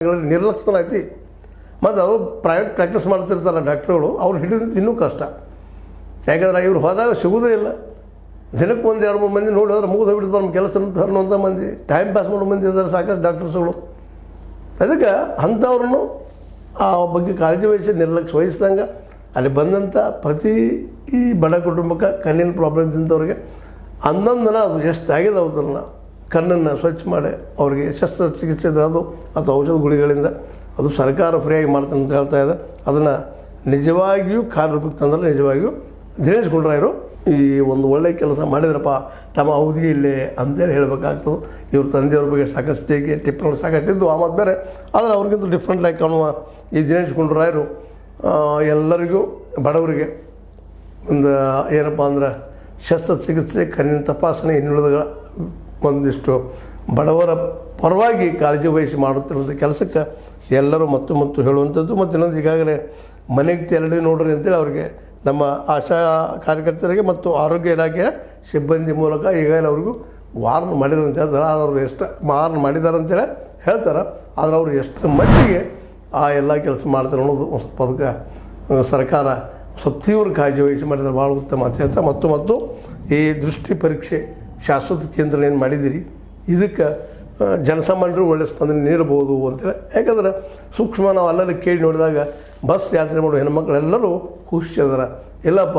ನಿರ್ಲಕ್ಷಣ ಐತಿ. ಮತ್ತು ಅವರು ಪ್ರೈವೇಟ್ ಪ್ರಾಕ್ಟೀಸ್ ಮಾಡ್ತಿರ್ತಾರೆ ಡಾಕ್ಟ್ರುಗಳು, ಅವ್ರು ಹಿಡಿದು ಇನ್ನೂ ಕಷ್ಟ. ಯಾಕಂದ್ರೆ ಇವ್ರು ಹೋದಾಗ ಸಿಗೋದೇ ಇಲ್ಲ. ದಿನಕ್ಕೆ 1-2-3 ಮಂದಿ ನೋಡಿ ಹೋದ್ರೆ ಮುಗಿದು ಹೋಗ್ಬಿಡ್ತು ನಮ್ಮ ಕೆಲಸ ಅನ್ನುವಂಥ ಮಂದಿ, ಟೈಮ್ ಪಾಸ್ ಮಾಡೋ ಮಂದಿ ಇದ್ದಾರೆ ಸಾಕಷ್ಟು ಡಾಕ್ಟರ್ಸ್ಗಳು. ಅದಕ್ಕೆ ಅಂಥವ್ರನ್ನು ಆ ಬಗ್ಗೆ ಕಾಳಜಿ ವಹಿಸಿ ನಿರ್ಲಕ್ಷ್ಯ ವಹಿಸಿದಂಗೆ ಅಲ್ಲಿ ಬಂದಂಥ ಪ್ರತಿ ಈ ಬಡ ಕುಟುಂಬಕ್ಕೆ ಕಣ್ಣಿನ ಪ್ರಾಬ್ಲಮ್ ಇದ್ದಂಥವ್ರಿಗೆ ಹನ್ನೊಂದು ದಿನ ಅದು ಎಷ್ಟು ಆಗಿದೆ ಅದನ್ನು ಕಣ್ಣನ್ನು ಸ್ವಚ್ಛ ಮಾಡಿ ಅವರಿಗೆ ಶಸ್ತ್ರಚಿಕಿತ್ಸೆ ಅದು ಅಥವಾ ಔಷಧ ಗುಳಿಗಳಿಂದ ಅದು ಸರ್ಕಾರ ಫ್ರೀಯಾಗಿ ಮಾಡ್ತಾನೆ ಅಂತ ಹೇಳ್ತಾ ಇದೆ. ಅದನ್ನು ನಿಜವಾಗಿಯೂ ಕಾರ್ಯರೂಪಕ್ಕೆ ತಂದರೆ ನಿಜವಾಗಿಯೂ ದಿನೇಶ್ ಗುಂಡೂರಾಯರು ಈ ಒಂದು ಒಳ್ಳೆಯ ಕೆಲಸ ಮಾಡಿದ್ರಪ್ಪ ತಮ್ಮ ಅವಧಿ ಇಲ್ಲೇ ಅಂತೇಳಿ ಹೇಳಬೇಕಾಗ್ತದೆ. ಇವ್ರ ತಂದೆಯವ್ರ ಬಗ್ಗೆ ಸಾಕಷ್ಟು ಟಿಪ್ಪಣಿಗಳು ಸಾಕಷ್ಟಿದ್ದು ಆ ಮತ್ತು ಬೇರೆ, ಆದರೆ ಅವ್ರಿಗಿಂತ ಡಿಫ್ರೆಂಟ್ ಆಗಿ ಕಾಣುವ ಈ ದಿನೇಶ್ ಗುಂಡೂರಾಯರು ಎಲ್ಲರಿಗೂ ಬಡವರಿಗೆ ಒಂದು ಏನಪ್ಪ ಅಂದ್ರೆ ಶಸ್ತ್ರಚಿಕಿತ್ಸೆ, ಕಣ್ಣಿನ ತಪಾಸಣೆ, ಇನ್ನುಳಿದ ಒಂದಿಷ್ಟು ಬಡವರ ಪರವಾಗಿ ಕಾಳಜಿ ವಹಿಸಿ ಮಾಡುತ್ತಿರುವಂಥ ಕೆಲಸಕ್ಕೆ ಎಲ್ಲರೂ ಮತ್ತು ಹೇಳುವಂಥದ್ದು. ಮತ್ತು ಇನ್ನೊಂದು ಈಗಾಗಲೇ ಮನೆಗೆ ತೆರಳಿ ನೋಡ್ರಿ ಅಂತೇಳಿ ಅವರಿಗೆ ನಮ್ಮ ಆಶಾ ಕಾರ್ಯಕರ್ತರಿಗೆ ಮತ್ತು ಆರೋಗ್ಯ ಇಲಾಖೆಯ ಸಿಬ್ಬಂದಿ ಮೂಲಕ ಈಗಾಗಲೇ ಅವ್ರಿಗೂ ವಾರ್ನ್ ಮಾಡಿದ್ರು ಅಂತ ಹೇಳ್ತಾರೆ. ಅವರು ಎಷ್ಟು ವಾರ್ನ್ ಮಾಡಿದ್ದಾರೆ ಅಂತೇಳಿ ಹೇಳ್ತಾರೆ, ಆದರೆ ಅವರು ಎಷ್ಟರ ಮಟ್ಟಿಗೆ ಆ ಎಲ್ಲ ಕೆಲಸ ಮಾಡ್ತಾರೆ ಅನ್ನೋದು ಒಂದು ಸ್ವಲ್ಪ ಅದಕ್ಕೆ ಸರ್ಕಾರ ಸ್ವಲ್ಪ ತೀವ್ರ ಕಾಳಜಿ ವಹಿಸಿ ಮಾಡಿದರೆ ಭಾಳ ಉತ್ತಮ ಅಂತ ಹೇಳ್ತಾ ಮತ್ತು ಈ ದೃಷ್ಟಿ ಪರೀಕ್ಷೆ ಶಾಶ್ವತ ಕೇಂದ್ರ ಏನು ಮಾಡಿದ್ದೀರಿ ಇದಕ್ಕೆ ಜನಸಾಮಾನ್ಯರು ಒಳ್ಳೆಯ ಸ್ಪಂದನೆ ನೀಡಬಹುದು ಅಂತೇಳಿ. ಯಾಕಂದ್ರೆ ಸೂಕ್ಷ್ಮ ನಾವು ಅಲ್ಲೆಲ್ಲ ಕೇಳಿ ನೋಡಿದಾಗ ಬಸ್ ಯಾತ್ರೆ ಮಾಡೋ ಹೆಣ್ಮಕ್ಳೆಲ್ಲರೂ ಖುಷಿ ಅದಾರ. ಇಲ್ಲಪ್ಪ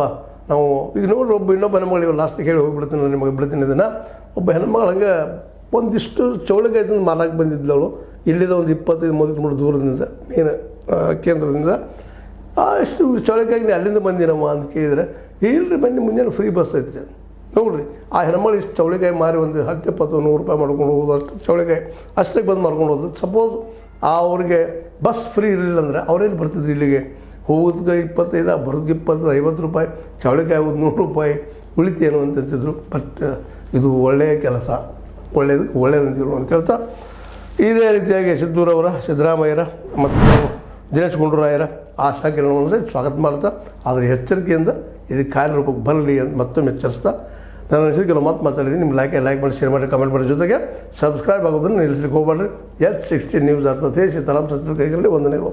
ನಾವು ಈಗ ನೋಡಿ ಇನ್ನೊಬ್ಬ ಹೆಣ್ಮಗಳು ಲಾಸ್ಟಿಗೆ ಹೇಳಿ ಹೋಗಿಬಿಡ್ತೀನಿ ನಿಮಗೆ ಬಿಡ್ತೀನಿ ಇದನ್ನು. ಒಬ್ಬ ಹೆಣ್ಮಗಳು ಹಂಗೆ ಒಂದಿಷ್ಟು ಚೌಳಿಕಾಯ್ದಿಂದ ಮಾರಾಕ್ ಬಂದಿದ್ದಳು ಇಲ್ಲಿಂದ ಒಂದು 25-30 ಕಿಲೋಮೀಟರ್ ದೂರದಿಂದ ಮೇನ್ ಕೇಂದ್ರದಿಂದ. ಅಷ್ಟು ಚೌಳಿಕಾಯಿ ಅಲ್ಲಿಂದ ಬಂದಿನಮ್ಮ ಅಂತ ಕೇಳಿದರೆ ಇಲ್ಲರಿ ಬನ್ನಿ ಮುಂಜಾನೆ ಫ್ರೀ ಬಸ್ ಐತ್ರಿ ಅದು ನೋಡಿರಿ. ಆ ಹೆಣ್ಮಗಳು ಇಷ್ಟು ಚೌಳಿಕಾಯಿ ಮಾರಿ ಒಂದು 10-20-100 ರೂಪಾಯಿ ಮಾಡ್ಕೊಂಡು ಹೋಗೋದು, ಅಷ್ಟು ಚೌಳಿಕಾಯಿ ಅಷ್ಟಕ್ಕೆ ಬಂದು ಮಾರ್ಕೊಂಡು ಹೋದ್ರು. ಸಪೋಸ್ ಅವ್ರಿಗೆ ಬಸ್ ಫ್ರೀ ಇರಲಿಲ್ಲ ಅಂದರೆ ಅವರೇನು ಬರ್ತಿದ್ರು ಇಲ್ಲಿಗೆ, ಹೋಗೋದಕ್ಕೆ 25, ಬರೋದಕ್ಕೆ 20-50 ರೂಪಾಯಿ, ಚೌಳಿಕಾಯಿ ಆಗೋದು 100 ರೂಪಾಯಿ ಉಳಿತೇನು ಅಂತಂತಿದ್ರು. ಬಟ್ ಇದು ಒಳ್ಳೆಯ ಕೆಲಸ, ಒಳ್ಳೆಯದಂತಿರು ಅಂತ ಹೇಳ್ತಾ ಇದೇ ರೀತಿಯಾಗಿ ಸಿದ್ದರಾಮಯ್ಯರ ಮತ್ತು ದಿನೇಶ್ ಗುಂಡೂರಾಯರ ಆಶಾ ಕಿರಣವನ್ನು ಸ್ವಾಗತ ಮಾಡ್ತಾ, ಆದರೆ ಎಚ್ಚರಿಕೆಯಿಂದ ಇದಕ್ಕೆ ಕಾರ್ಯರೂಪಕ್ಕೆ ಬರಲಿ ಅಂತ ಮತ್ತೊಮ್ಮೆ ಎಚ್ಚರಿಸ್ತಾ ನಾನು ಅನಿಸಿದ ಕೆಲವು ಮಾತಾಡಿದ್ದೀನಿ. ನಿಮ್ಮ ಲೈಕ್ ಮಾಡಿ, ಶೇರ್ ಮಾಡಿ, ಕಮೆಂಟ್ ಮಾಡಿ, ಜೊತೆಗೆ ಸಬ್ಸ್ಕ್ರೈಬ್ ಆಗೋದನ್ನು ನಿಲ್ಲಿಸ್ಲಿಕ್ಕೆ ಹೋಗ್ಬೇಡ್ರಿ. H60 ನ್ಯೂಸ್ ಅರ್ಥತೆ ಸೀತಾರಾಮ್ ಸತ್ಯ ಕೈಗಳಲ್ಲಿ ವಂದನೆಗಳು.